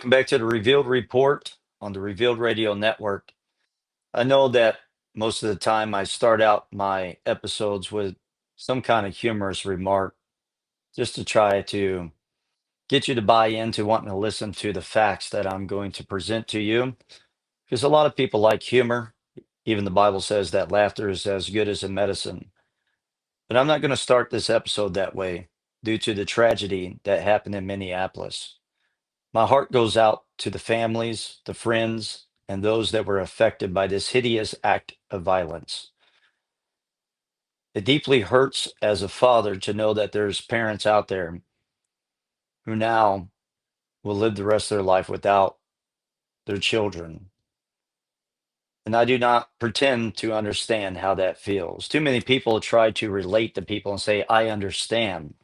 Welcome back to the Revealed Report on the Revealed Radio Network. I know that most of the time I start out my episodes with some kind of humorous remark just to try to get you to buy into wanting to listen to the facts that I'm going to present to you. Because a lot of people like humor. Even the Bible says that laughter is as good as a medicine. But I'm not going to start this episode that way due to the tragedy that happened in Minneapolis. My heart goes out to the families, the friends, and those that were affected by this hideous act of violence. It deeply hurts as a father to know that there's parents out there who now will live the rest of their life without their children. And I do not pretend to understand how that feels. Too many people try to relate to people and say, I understand,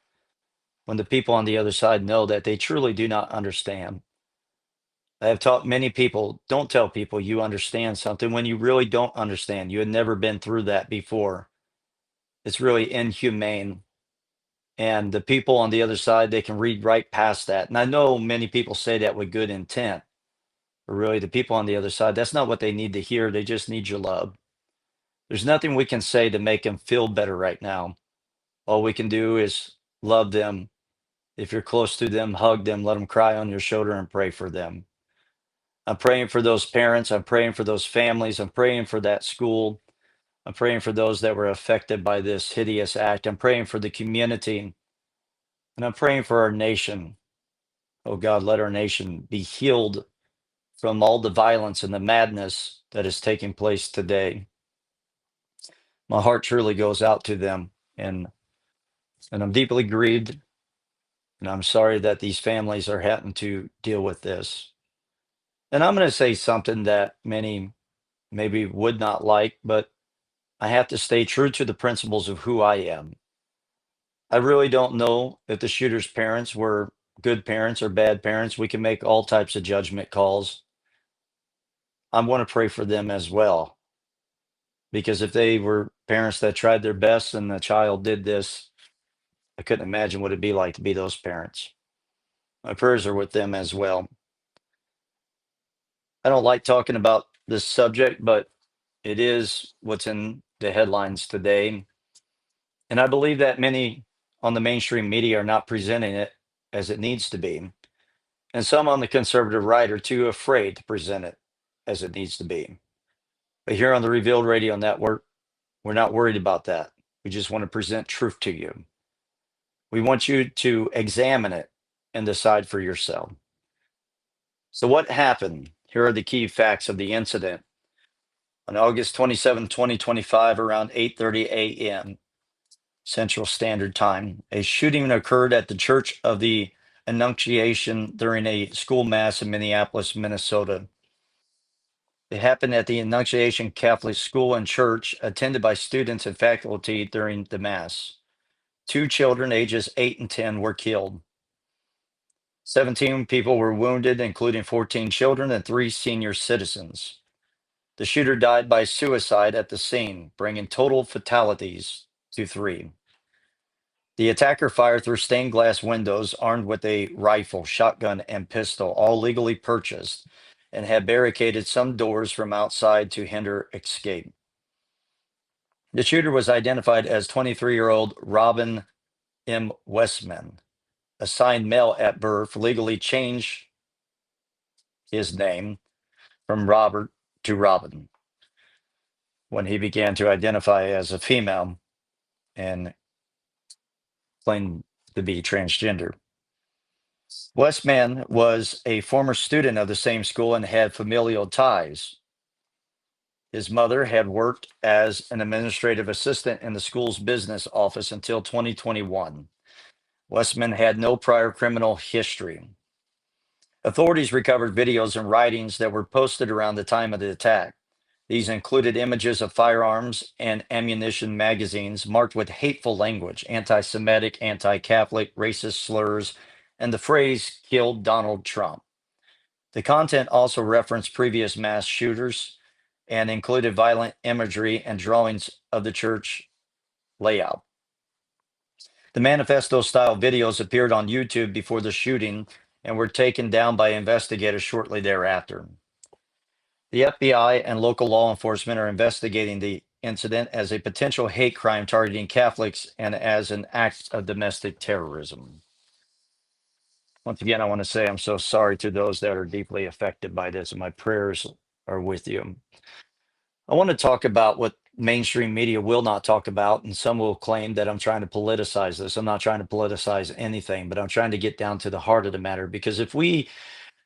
when the people on the other side know that they truly do not understand. I have taught many people, don't tell people you understand something when you really don't understand. You had never been through that before. It's really inhumane. And the people on the other side, they can read right past that. And I know many people say that with good intent, but really the people on the other side, that's not what they need to hear. They just need your love. There's nothing we can say to make them feel better right now. All we can do is love them. If you're close to them, hug them, let them cry on your shoulder and pray for them. I'm praying for those parents. I'm praying for those families. I'm praying for that school. I'm praying for those that were affected by this hideous act. I'm praying for the community. And I'm praying for our nation. Oh God, let our nation be healed from all the violence and the madness that is taking place today. My heart truly goes out to them. And I'm deeply grieved. And I'm sorry that these families are having to deal with this. And I'm going to say something that many maybe would not like, but I have to stay true to the principles of who I am. I really don't know if the shooter's parents were good parents or bad parents. We can make all types of judgment calls. I want to pray for them as well, because if they were parents that tried their best and the child did this, I couldn't imagine what it'd be like to be those parents. My prayers are with them as well. I don't like talking about this subject, but it is what's in the headlines today. And I believe that many on the mainstream media are not presenting it as it needs to be. And some on the conservative right are too afraid to present it as it needs to be. But here on the Revealed Radio Network, we're not worried about that. We just want to present truth to you. We want you to examine it and decide for yourself. So what happened? Here are the key facts of the incident. On August 27, 2025, around 8:30 a.m. Central Standard Time, a shooting occurred at the Church of the Annunciation during a school mass in Minneapolis, Minnesota. It happened at the Annunciation Catholic School and Church, attended by students and faculty during the mass. 2 children, ages 8 and 10, were killed. 17 people were wounded, including 14 children and 3 senior citizens. The shooter died by suicide at the scene, bringing total fatalities to 3. The attacker fired through stained glass windows, armed with a rifle, shotgun, and pistol, all legally purchased, and had barricaded some doors from outside to hinder escape. The shooter was identified as 23-year-old Robin M. Westman, assigned male at birth, legally changed his name from Robert to Robin when he began to identify as a female and claimed to be transgender. Westman was a former student of the same school and had familial ties. His mother had worked as an administrative assistant in the school's business office until 2021. Westman had no prior criminal history. Authorities recovered videos and writings that were posted around the time of the attack. These included images of firearms and ammunition magazines marked with hateful language, anti-Semitic, anti-Catholic, racist slurs, and the phrase "killed Donald Trump." The content also referenced previous mass shooters and included violent imagery and drawings of the church layout. The manifesto style videos appeared on YouTube before the shooting and were taken down by investigators shortly thereafter. The FBI and local law enforcement are investigating the incident as a potential hate crime targeting Catholics and as an act of domestic terrorism. Once again, I want to say I'm so sorry to those that are deeply affected by this, and my prayers are with you. I want to talk about what mainstream media will not talk about, and some will claim that I'm trying to politicize this. I'm not trying to politicize anything, but I'm trying to get down to the heart of the matter, because if we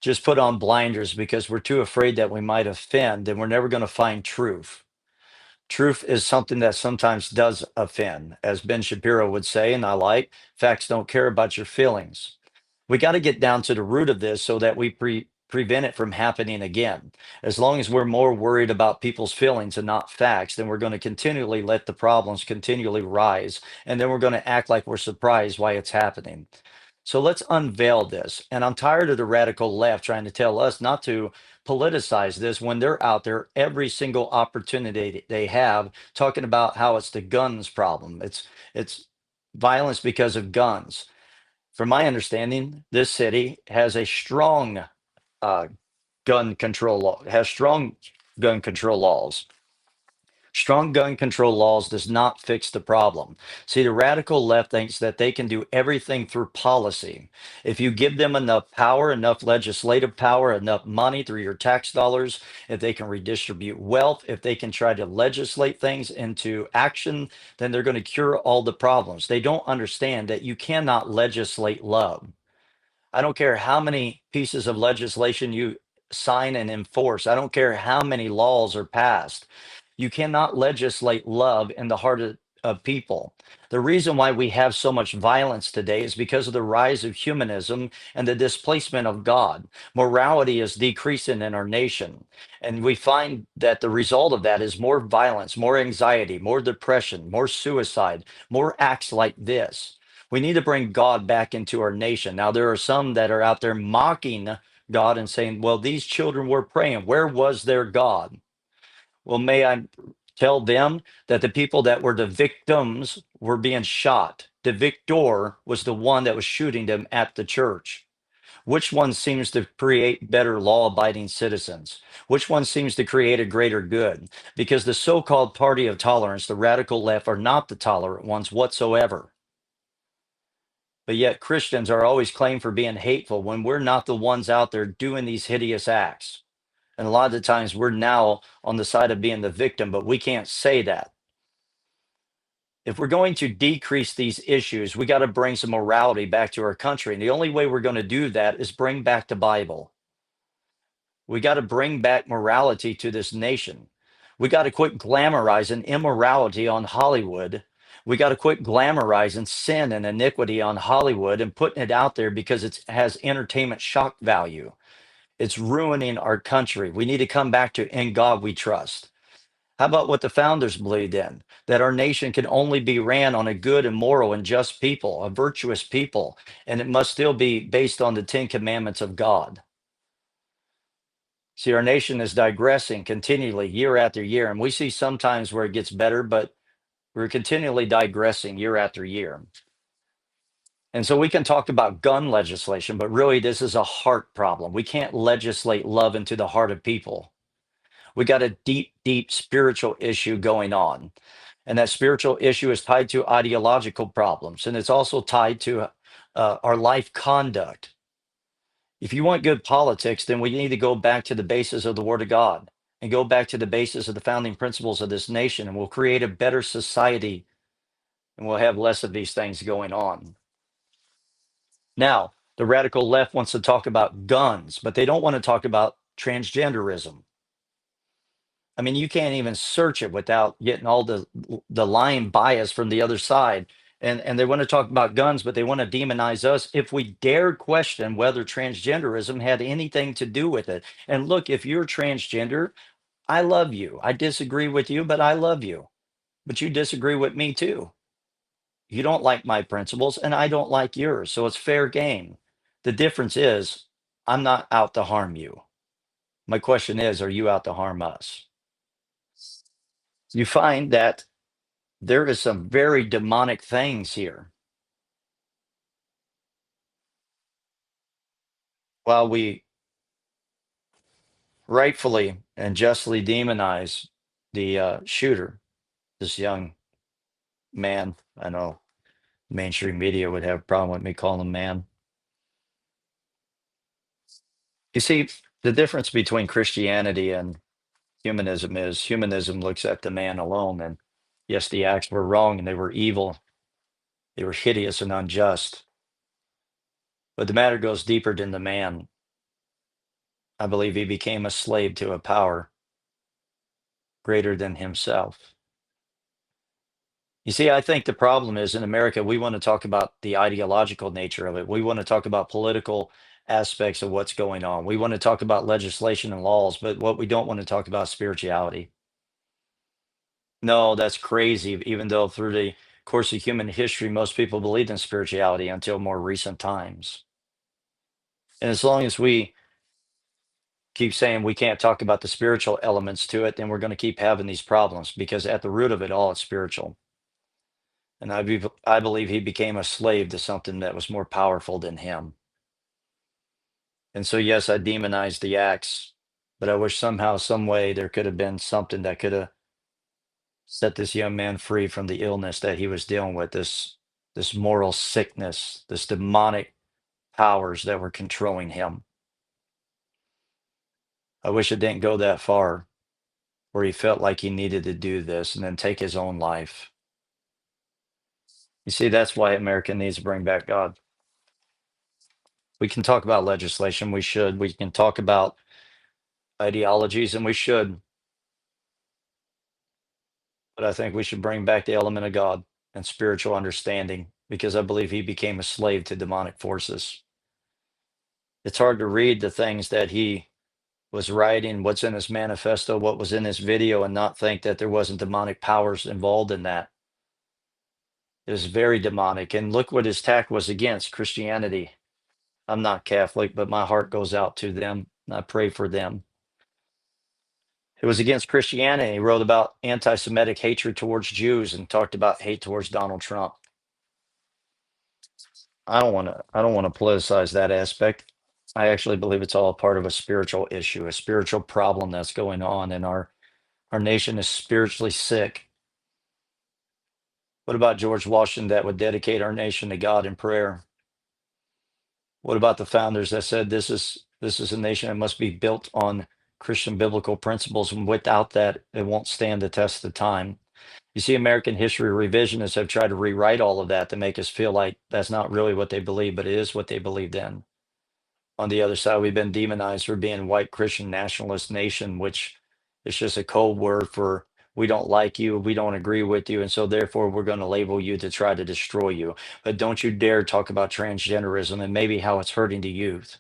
just put on blinders because we're too afraid that we might offend, then we're never going to find truth. Truth is something that sometimes does offend. As Ben Shapiro would say, and I like, facts don't care about your feelings. We got to get down to the root of this so that we prevent it from happening again. As long as we're more worried about people's feelings and not facts, then we're going to continually let the problems continually rise. And then we're going to act like we're surprised why it's happening. So let's unveil this. And I'm tired of the radical left trying to tell us not to politicize this when they're out there every single opportunity they have talking about how it's the guns problem. It's violence because of guns. From my understanding, this city has a strong uh, gun control law, has strong gun control laws. Strong gun control laws does not fix the problem. See, the radical left thinks that they can do everything through policy. If you give them enough power, enough legislative power, enough money through your tax dollars, if they can redistribute wealth, if they can try to legislate things into action, then they're going to cure all the problems. They don't understand that you cannot legislate love. I don't care how many pieces of legislation you sign and enforce. I don't care how many laws are passed. You cannot legislate love in the heart of people. The reason why we have so much violence today is because of the rise of humanism and the displacement of God. Morality is decreasing in our nation. And we find that the result of that is more violence, more anxiety, more depression, more suicide, more acts like this. We need to bring God back into our nation. Now, there are some that are out there mocking God and saying, well, these children were praying. Where was their God? Well, may I tell them that the people that were the victims were being shot. The victor was the one that was shooting them at the church. Which one seems to create better law abiding citizens? Which one seems to create a greater good? Because the so called party of tolerance, the radical left, are not the tolerant ones whatsoever. But yet Christians are always claimed for being hateful when we're not the ones out there doing these hideous acts. And a lot of the times we're now on the side of being the victim, but we can't say that. If we're going to decrease these issues, we got to bring some morality back to our country. And the only way we're going to do that is bring back the Bible. We got to bring back morality to this nation. We got to quit glamorizing immorality on Hollywood. We got to quit glamorizing sin and iniquity on Hollywood and putting it out there because it has entertainment shock value. It's ruining our country. We need to come back to in God we trust. How about what the founders believed in? That our nation can only be ran on a good and moral and just people, a virtuous people, and it must still be based on the Ten Commandments of God. See, our nation is digressing continually year after year, and we see sometimes where it gets better, but we're continually digressing year after year. And so we can talk about gun legislation, but really this is a heart problem. We can't legislate love into the heart of people. We got a deep, deep spiritual issue going on. And that spiritual issue is tied to ideological problems, and it's also tied to our life conduct. If you want good politics, then we need to go back to the basis of the Word of God and go back to the basis of the founding principles of this nation, and we'll create a better society and we'll have less of these things going on. Now, the radical left wants to talk about guns, but they don't want to talk about transgenderism. I mean, you can't even search it without getting all the lying bias from the other side. And they want to talk about guns, but they want to demonize us if we dare question whether transgenderism had anything to do with it. And look, if you're transgender, I love you. I disagree with you, but I love you. But you disagree with me too. You don't like my principles, and I don't like yours. So it's fair game. The difference is I'm not out to harm you. My question is, are you out to harm us? You find that there is some very demonic things here. while we rightfully and justly demonize the shooter, this young man. I know mainstream media would have a problem with me calling him man. You see, the difference between Christianity and humanism is humanism looks at the man alone. And yes, the acts were wrong and they were evil, they were hideous and unjust. But the matter goes deeper than the man. I believe he became a slave to a power greater than himself. You see, I think the problem is in America, we want to talk about the ideological nature of it. We want to talk about political aspects of what's going on. We want to talk about legislation and laws, but what we don't want to talk about is spirituality. No, that's crazy. Even though through the course of human history, most people believed in spirituality until more recent times. And as long as we keep saying we can't talk about the spiritual elements to it, then we're going to keep having these problems because at the root of it all, it's spiritual. And I believe he became a slave to something that was more powerful than him. And so, yes, I demonized the acts, but I wish somehow, some way, there could have been something that could have set this young man free from the illness that he was dealing with, this moral sickness, this demonic powers that were controlling him. I wish it didn't go that far where he felt like he needed to do this and then take his own life. You see, that's why America needs to bring back God. We can talk about legislation, we should. We can talk about ideologies, and we should. But I think we should bring back the element of God and spiritual understanding because I believe he became a slave to demonic forces. It's hard to read the things that he was writing, what's in his manifesto, what was in his video, and not think that there wasn't demonic powers involved in that. It was very demonic. And look what his attack was against Christianity. I'm not Catholic, but my heart goes out to them. And I pray for them. It was against Christianity. He wrote about anti-Semitic hatred towards Jews and talked about hate towards Donald Trump. I don't want to politicize that aspect. I actually believe it's all a part of a spiritual issue, a spiritual problem that's going on, and our nation is spiritually sick. What about George Washington that would dedicate our nation to God in prayer? What about the founders that said this is a nation that must be built on Christian biblical principles, and without that, it won't stand the test of time? You see, American history revisionists have tried to rewrite all of that to make us feel like that's not really what they believe, but it is what they believed in. On the other side, we've been demonized for being white Christian nationalist nation, which is just a code word for we don't like you, we don't agree with you, and so therefore we're going to label you to try to destroy you. But don't you dare talk about transgenderism and maybe how it's hurting the youth.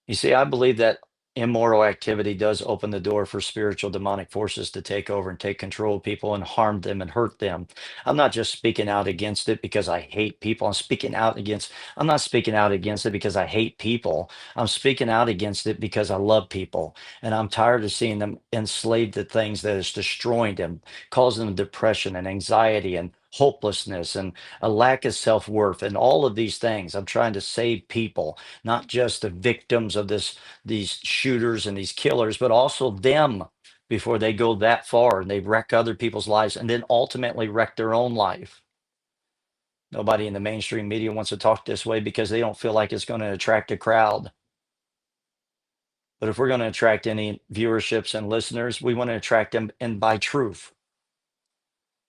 You see, I believe that immoral activity does open the door for spiritual demonic forces to take over and take control of people and harm them and hurt them. I'm not just speaking out against it because I hate people. I'm not speaking out against it because I hate people. I'm speaking out against it because I love people. And I'm tired of seeing them enslaved to things that is destroying them, causing them depression and anxiety and hopelessness and a lack of self-worth and all of these things. I'm trying to save people, not just the victims of these shooters and these killers, but also them before they go that far and they wreck other people's lives and then ultimately wreck their own life. Nobody in the mainstream media wants to talk this way because they don't feel like it's going to attract a crowd. But if we're going to attract any viewerships and listeners, we want to attract them and by truth.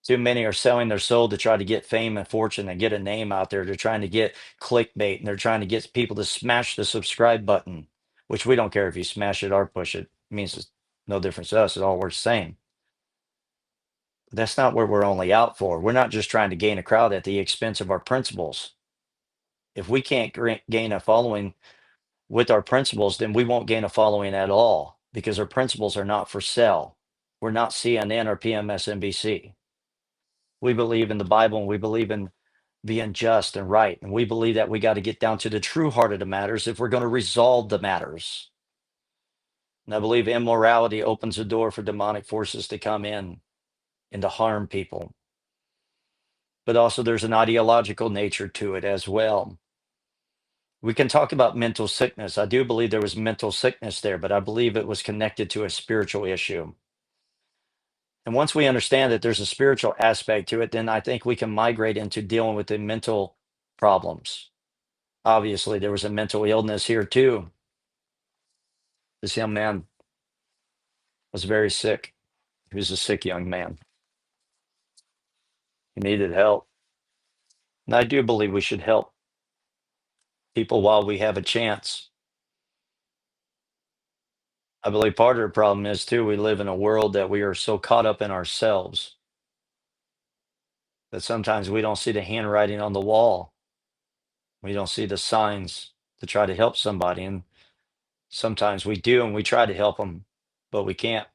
Too many are selling their soul to try to get fame and fortune and get a name out there. They're trying to get clickbait and they're trying to get people to smash the subscribe button, which we don't care if you smash it or push it. It means it's no difference to us. It all works the same. That's not what we're only out for. We're not just trying to gain a crowd at the expense of our principles. If we can't gain a following with our principles, then we won't gain a following at all because our principles are not for sale. We're not CNN or PMSNBC. We believe in the Bible and we believe in being just and right. And we believe that we got to get down to the true heart of the matters if we're going to resolve the matters. And I believe immorality opens the door for demonic forces to come in and to harm people. But also there's an ideological nature to it as well. We can talk about mental sickness. I do believe there was mental sickness there, but I believe it was connected to a spiritual issue. And once we understand that there's a spiritual aspect to it, then I think we can migrate into dealing with the mental problems. Obviously, there was a mental illness here too. This young man was very sick. He was a sick young man. He needed help. And I do believe we should help people while we have a chance. I believe part of the problem is too, we live in a world that we are so caught up in ourselves that sometimes we don't see the handwriting on the wall. We don't see the signs to try to help somebody. And sometimes we do, and we try to help them, but we can't.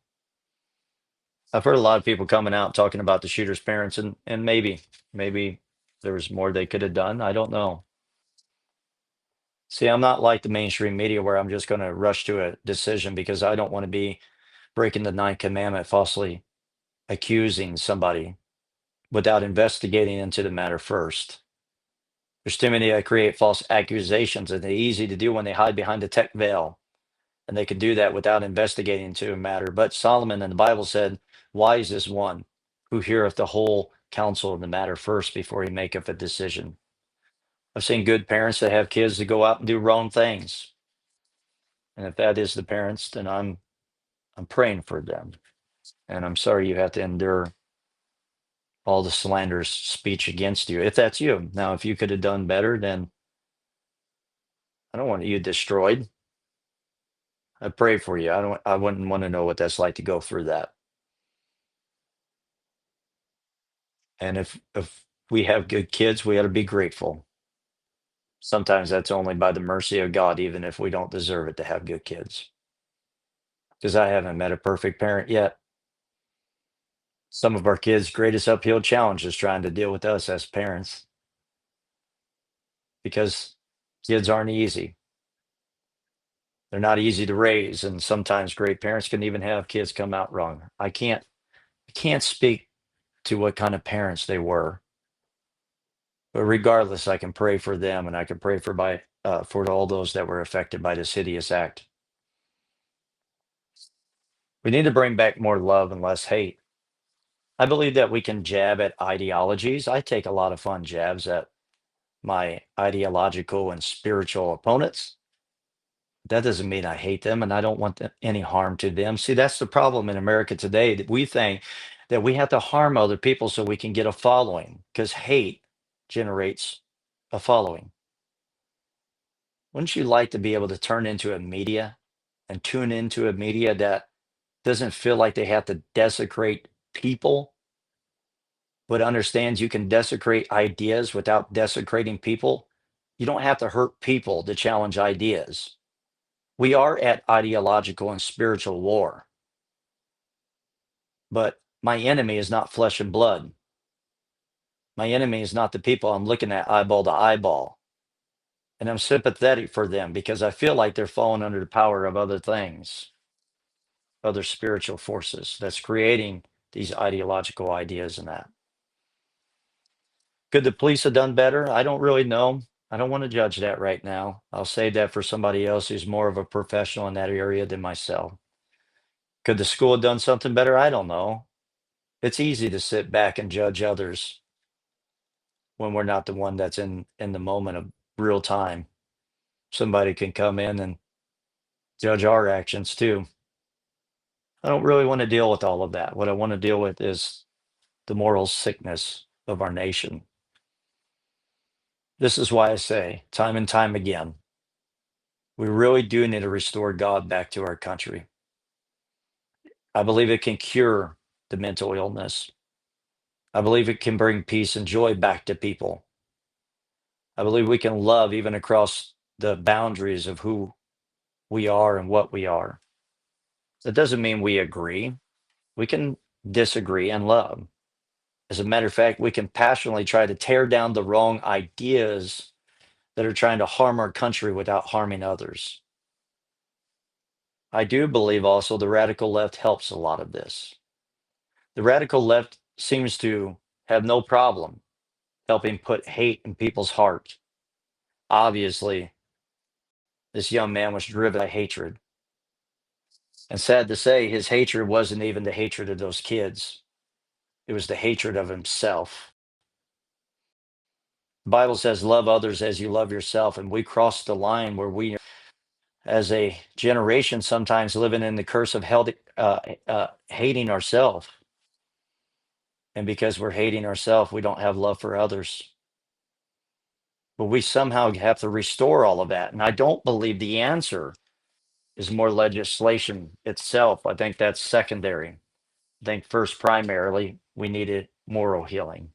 I've heard a lot of people coming out talking about the shooter's parents, and maybe there was more they could have done. I don't know. See, I'm not like the mainstream media where I'm just going to rush to a decision because I don't want to be breaking the ninth commandment, falsely accusing somebody without investigating into the matter first. There's too many that create false accusations, and they're easy to do when they hide behind the tech veil. And they can do that without investigating into a matter. But Solomon in the Bible said, wise is one who heareth the whole counsel of the matter first before he maketh a decision. I've seen good parents that have kids that go out and do wrong things. And if that is the parents, then I'm praying for them. And I'm sorry you have to endure all the slanderous speech against you. If that's you. Now, if you could have done better, then I don't want you destroyed. I pray for you. I wouldn't want to know what that's like to go through that. And if we have good kids, we ought to be grateful. Sometimes that's only by the mercy of God, even if we don't deserve it to have good kids. Because I haven't met a perfect parent yet. Some of our kids' greatest uphill challenge is trying to deal with us as parents. Because kids aren't easy. They're not easy to raise, and sometimes great parents can even have kids come out wrong. I can't speak to what kind of parents they were, but regardless, I can pray for them, and I can pray for all those that were affected by this hideous act. We need to bring back more love and less hate. I believe that we can jab at ideologies. I take a lot of fun jabs at my ideological and spiritual opponents. That doesn't mean I hate them and I don't want any harm to them. See, that's the problem in America today, that we think that we have to harm other people so we can get a following, because hate generates a following. Wouldn't you like to be able to turn into a media and tune into a media that doesn't feel like they have to desecrate people, but understands you can desecrate ideas without desecrating people? You don't have to hurt people to challenge ideas. We are at ideological and spiritual war, but my enemy is not flesh and blood. My enemy is not the people I'm looking at eyeball to eyeball. And I'm sympathetic for them because I feel like they're falling under the power of other things, other spiritual forces that's creating these ideological ideas and that. Could the police have done better? I don't really know. I don't want to judge that right now. I'll save that for somebody else who's more of a professional in that area than myself. Could the school have done something better? I don't know. It's easy to sit back and judge others when we're not the one that's in the moment of real time. Somebody can come in and judge our actions too. I don't really want to deal with all of that. What I want to deal with is the moral sickness of our nation. This is why I say time and time again, we really do need to restore God back to our country. I believe it can cure the mental illness. I believe it can bring peace and joy back to people. I believe we can love even across the boundaries of who we are and what we are. That doesn't mean we agree. We can disagree and love. As a matter of fact, we can passionately try to tear down the wrong ideas that are trying to harm our country without harming others. I do believe also the radical left helps a lot of this. The radical left seems to have no problem helping put hate in people's hearts. Obviously, This young man was driven by hatred. And sad to say, his hatred wasn't even the hatred of those kids, it was the hatred of himself. The Bible says, love others as you love yourself. And we crossed the line where we, as a generation, sometimes living in the curse of hating ourselves. And because we're hating ourselves, we don't have love for others. But we somehow have to restore all of that. And I don't believe the answer is more legislation itself. I think that's secondary. I think first, primarily, we needed moral healing.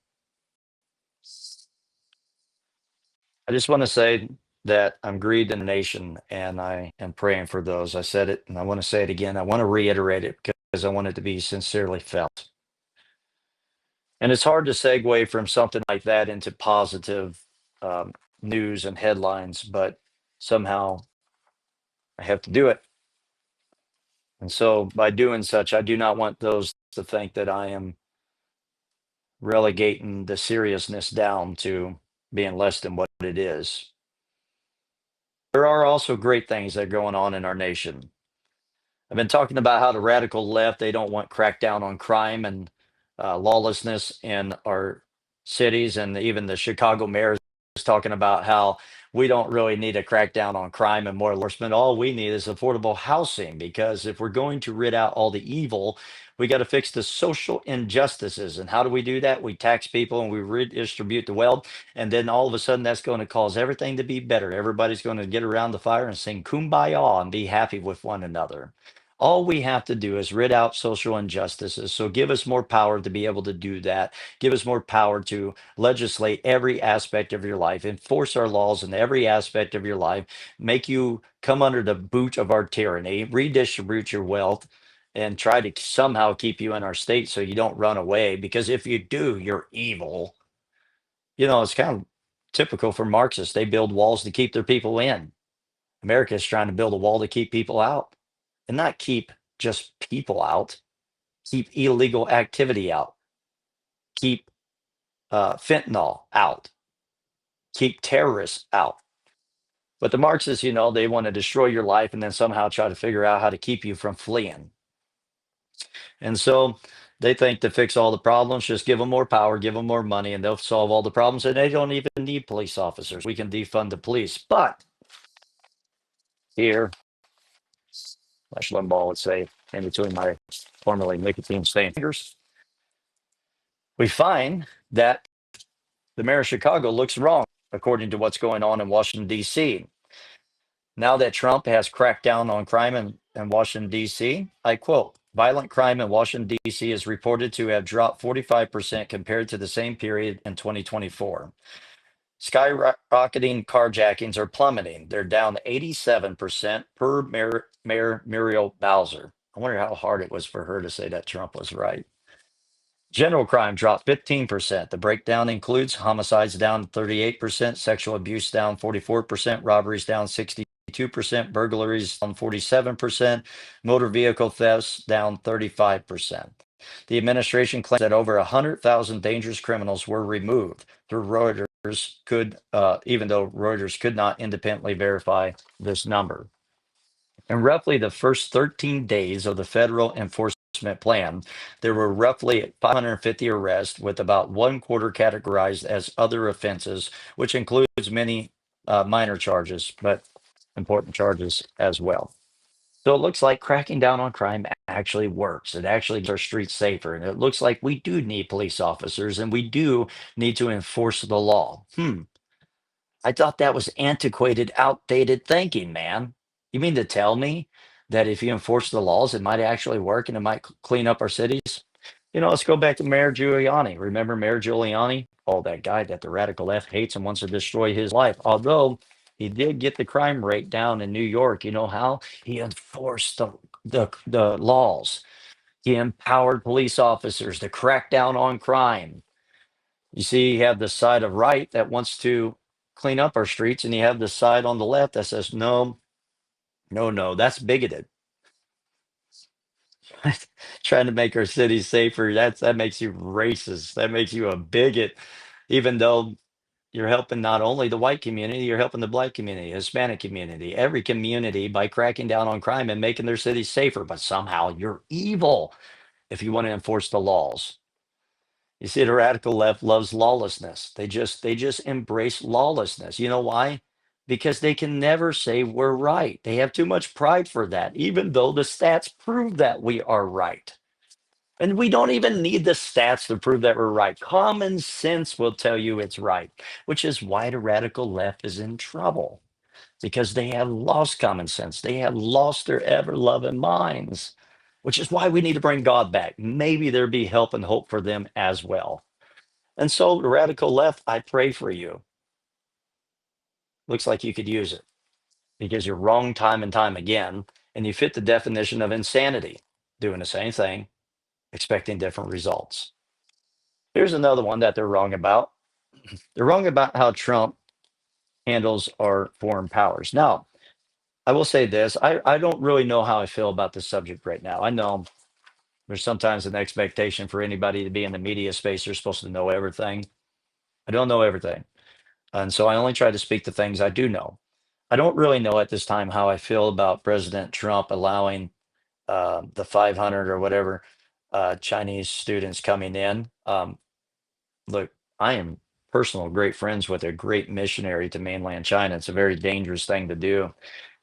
I just want to say that I'm grieved in the nation and I am praying for those. I said it and I want to say it again. I want to reiterate it because I want it to be sincerely felt. And it's hard to segue from something like that into positive um, news and headlines, but somehow I have to do it. And so by doing such, I do not want those to think that I am relegating the seriousness down to being less than what it is. There are also great things that are going on in our nation. I've been talking about how the radical left, they don't want crackdown on crime and lawlessness in our cities. And even the Chicago mayor is talking about how we don't really need a crackdown on crime and more enforcement. All we need is affordable housing, because if we're going to rid out all the evil, we got to fix the social injustices. And how do we do that? We tax people and we redistribute the wealth. And then all of a sudden, that's going to cause everything to be better. Everybody's going to get around the fire and sing kumbaya and be happy with one another. All we have to do is rid out social injustices. So give us more power to be able to do that. Give us more power to legislate every aspect of your life, enforce our laws in every aspect of your life, make you come under the boot of our tyranny, redistribute your wealth, and try to somehow keep you in our state so you don't run away. Because if you do, you're evil. You know, it's kind of typical for Marxists. They build walls to keep their people in. America is trying to build a wall to keep people out, and not keep just people out, keep illegal activity out, keep fentanyl out, keep terrorists out. But the Marxists, they want to destroy your life and then somehow try to figure out how to keep you from fleeing. And so they think to fix all the problems, just give them more power, give them more money, and they'll solve all the problems. And they don't even need police officers. We can defund the police. But here, Rush Limbaugh would say, in between my formerly nicotine stained fingers, we find that the mayor of Chicago looks wrong, according to what's going on in Washington, D.C. Now that Trump has cracked down on crime in Washington, D.C., I quote, violent crime in Washington, D.C. is reported to have dropped 45% compared to the same period in 2024. Skyrocketing carjackings are plummeting. They're down 87% per Mayor Muriel Bowser. I wonder how hard it was for her to say that Trump was right. General crime dropped 15%. The breakdown includes homicides down 38%, sexual abuse down 44%, robberies down 62%, burglaries down 47%, motor vehicle thefts down 35%. The administration claims that over 100,000 dangerous criminals were removed through Reuters, even though Reuters could not independently verify this number. In roughly the first 13 days of the federal enforcement plan, there were roughly 550 arrests, with about one quarter categorized as other offenses, which includes many minor charges, but important charges as well. So it looks like cracking down on crime actually works. It actually makes our streets safer. And it looks like we do need police officers and we do need to enforce the law. I thought that was antiquated, outdated thinking, man. You mean to tell me that if you enforce the laws, it might actually work and it might clean up our cities? Let's go back to Mayor Giuliani. Remember Mayor Giuliani? Oh, that guy that the radical left hates and wants to destroy his life. Although he did get the crime rate down in New York. You know how? He enforced the laws. He empowered police officers to crack down on crime. You see, you have the side of right that wants to clean up our streets, and you have the side on the left that says, no, no, no, that's bigoted. Trying to make our cities safer, that makes you racist. That makes you a bigot, even though you're helping not only the white community, you're helping the black community, Hispanic community, every community by cracking down on crime and making their cities safer. But somehow you're evil if you want to enforce the laws. You see, the radical left loves lawlessness. They just embrace lawlessness. You know why? Because they can never say we're right. They have too much pride for that, even though the stats prove that we are right. And we don't even need the stats to prove that we're right. Common sense will tell you it's right, which is why the radical left is in trouble because they have lost common sense. They have lost their ever loving minds, which is why we need to bring God back. Maybe there be help and hope for them as well. And so, the radical left, I pray for you. Looks like you could use it because you're wrong time and time again, and you fit the definition of insanity, doing the same thing, expecting different results. Here's another one that they're wrong about. They're wrong about how Trump handles our foreign powers. Now, I will say this I don't really know how I feel about this subject right now. I know there's sometimes an expectation for anybody to be in the media space, they're supposed to know everything. I don't know everything. And so I only try to speak the things I do know. I don't really know at this time how I feel about President Trump allowing the 500 or whatever Chinese students coming in. Look, I am personal great friends with a great missionary to mainland China. It's a very dangerous thing to do,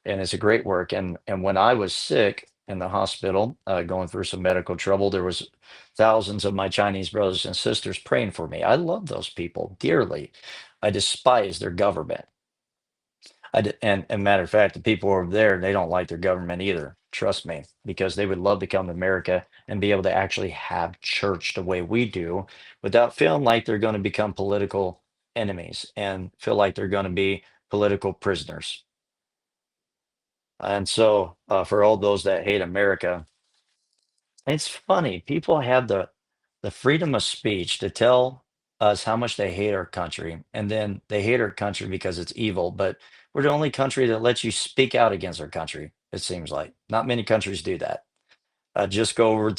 and it's a great work. And when I was sick in the hospital, going through some medical trouble, there was thousands of my Chinese brothers and sisters praying for me. I love those people dearly. I despise their government. And matter of fact, the people over there, they don't like their government either. Trust me, because they would love to come to America and be able to actually have church the way we do without feeling like they're going to become political enemies and feel like they're going to be political prisoners. And so, for all those that hate America, it's funny. People have the freedom of speech to tell us how much they hate our country, and then they hate our country because it's evil. But we're the only country that lets you speak out against our country. It seems like not many countries do that. Just go over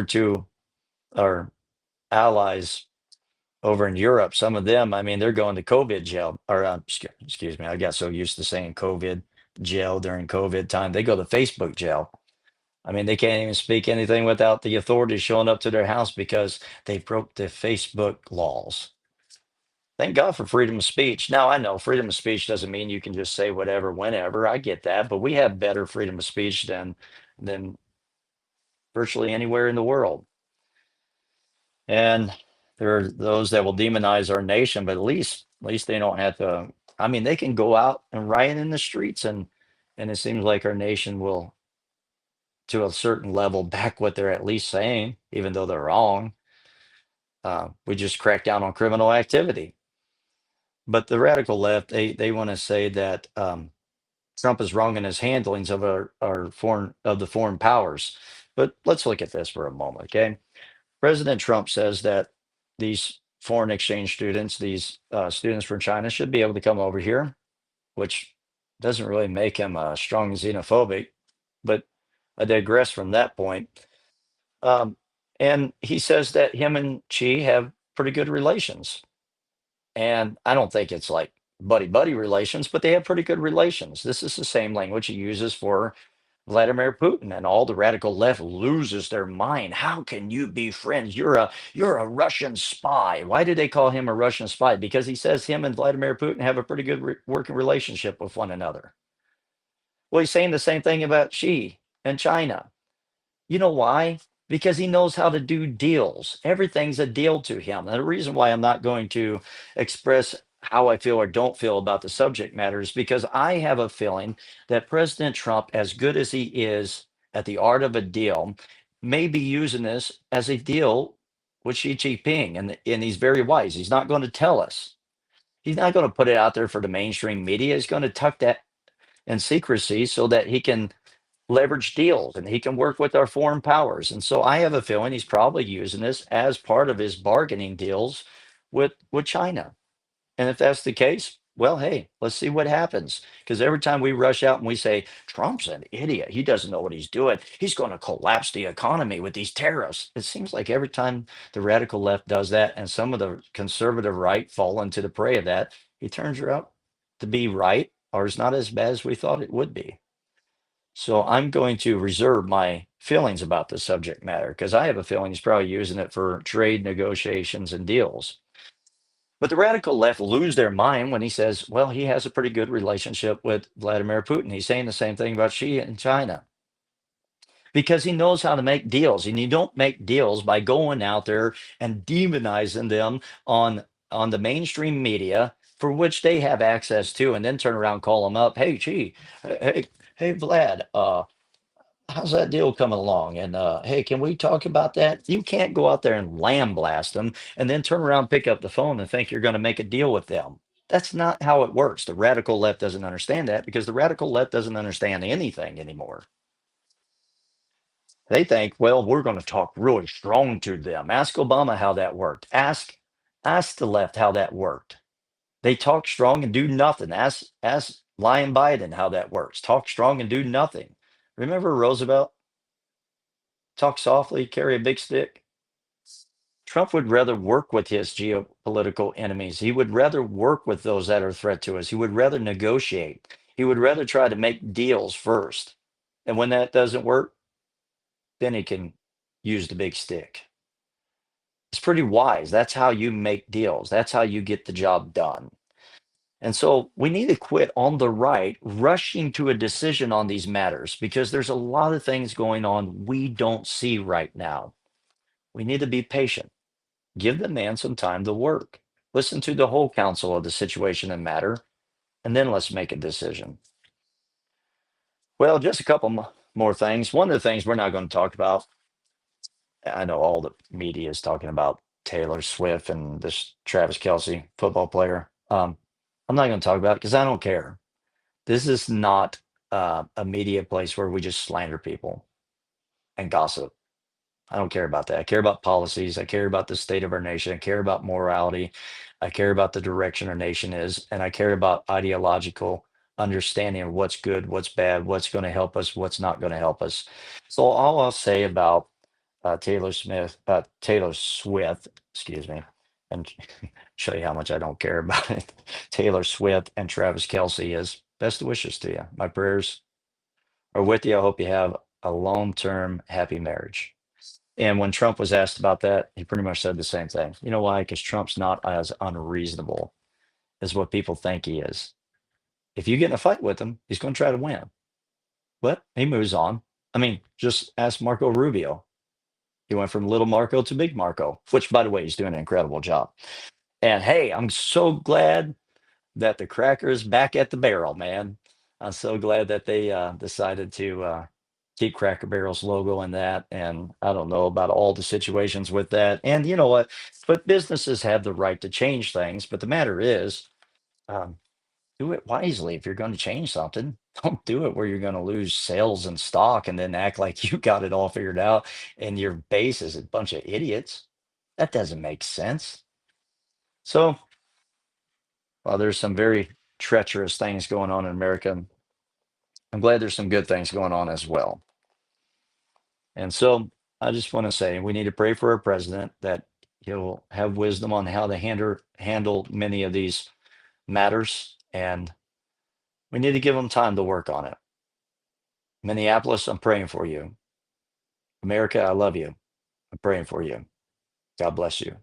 to our allies over in Europe. Some of them, I mean, they're going to COVID jail. Or excuse me, I got so used to saying COVID jail during COVID time. They go to Facebook jail. I mean, they can't even speak anything without the authorities showing up to their house because they broke the Facebook laws. Thank God for freedom of speech. Now, I know freedom of speech doesn't mean you can just say whatever, whenever. I get that, but we have better freedom of speech than virtually anywhere in the world. And there are those that will demonize our nation, but at least they don't have to. I mean, they can go out and riot in the streets, and it seems like our nation will, to a certain level, back what they're at least saying, even though they're wrong. We just crack down on criminal activity. But the radical left, they want to say that Trump is wrong in his handlings of our foreign powers. But let's look at this for a moment, okay? President Trump says that these foreign exchange students, these students from China, should be able to come over here, which doesn't really make him strong xenophobic. But I digress from that point. Um, and he says that him and Xi have pretty good relations. And I don't think it's like buddy buddy relations, but they have pretty good relations. This is the same language he uses for Vladimir Putin, and all the radical left loses their mind. How can you be friends? You're a Russian spy. Why do they call him a Russian spy? Because he says him and Vladimir Putin have a pretty good working relationship with one another. Well, he's saying the same thing about Xi and China. You know why? Because he knows how to do deals. Everything's a deal to him. And the reason why I'm not going to express how I feel or don't feel about the subject matter is because I have a feeling that President Trump, as good as he is at the art of a deal, may be using this as a deal with Xi Jinping. And he's very wise. He's not going to tell us. He's not going to put it out there for the mainstream media. He's going to tuck that in secrecy so that he can leverage deals and he can work with our foreign powers. And so I have a feeling he's probably using this as part of his bargaining deals with China. And if that's the case, Well, hey, let's see what happens. Because every time we rush out and we say, Trump's an idiot, he doesn't know what he's doing, he's going to collapse the economy with these tariffs. It seems like every time the radical left does that and some of the conservative right fall into the prey of that, he turns out to be right or is not as bad as we thought it would be. So I'm going to reserve my feelings about the subject matter because I have a feeling he's probably using it for trade negotiations and deals. But the radical left lose their mind when he says, well, he has a pretty good relationship with Vladimir Putin. He's saying the same thing about Xi in China because he knows how to make deals. And you don't make deals by going out there and demonizing them on the mainstream media for which they have access to, and then turn around and call them up. Hey, Xi, hey, Vlad, how's that deal coming along? And hey, can we talk about that? You can't go out there and lambaste them and then turn around, pick up the phone, and think you're going to make a deal with them. That's not how it works. The radical left doesn't understand that because the radical left doesn't understand anything anymore. They think, well, we're going to talk really strong to them. Ask Obama how that worked. Ask the left how that worked. They talk strong and do nothing. Ask Lion Biden how that works. Talk strong and do nothing. Remember Roosevelt? Talk softly, carry a big stick. Trump would rather work with his geopolitical enemies. He would rather work with those that are a threat to us. He would rather negotiate. He would rather try to make deals first. And when that doesn't work, then he can use the big stick. It's pretty wise. That's how you make deals. That's how you get the job done. And so we need to quit on the right rushing to a decision on these matters because there's a lot of things going on we don't see right now. We need to be patient. Give the man some time to work. Listen to the whole counsel of the situation and matter, and then let's make a decision. Well, just a couple more things. One of the things we're not going to talk about, I know all the media is talking about Taylor Swift and this Travis Kelsey football player. I'm not going to talk about it because I don't care. This is not a media place where we just slander people and gossip. I don't care about that. I care about policies. I care about the state of our nation. I care about morality. I care about the direction our nation is. And I care about ideological understanding of what's good, what's bad, what's going to help us, what's not going to help us. So all I'll say about Taylor Swift, excuse me, and show you how much I don't care about it. Taylor Swift and Travis Kelsey is best wishes to you. My prayers are with you. I hope you have a long-term happy marriage. And when Trump was asked about that, he pretty much said the same thing. You know why? Because Trump's not as unreasonable as what people think he is. If you get in a fight with him, he's going to try to win. But he moves on. I mean, just ask Marco Rubio. He went from little Marco to big Marco, which, by the way, he's doing an incredible job. And hey, I'm so glad that the cracker is back at the barrel, man. I'm so glad that they decided to keep Cracker Barrel's logo in that. And I don't know about all the situations with that. And you know what? But businesses have the right to change things. But the matter is, um, do it wisely. If you're going to change something, don't do it where you're going to lose sales and stock and then act like you got it all figured out and your base is a bunch of idiots. That doesn't make sense. So, while there's some very treacherous things going on in America, I'm glad there's some good things going on as well. And so I just want to say we need to pray for our president that he'll have wisdom on how to handle many of these matters. And we need to give him time to work on it. Minneapolis, I'm praying for you. America, I love you. I'm praying for you. God bless you.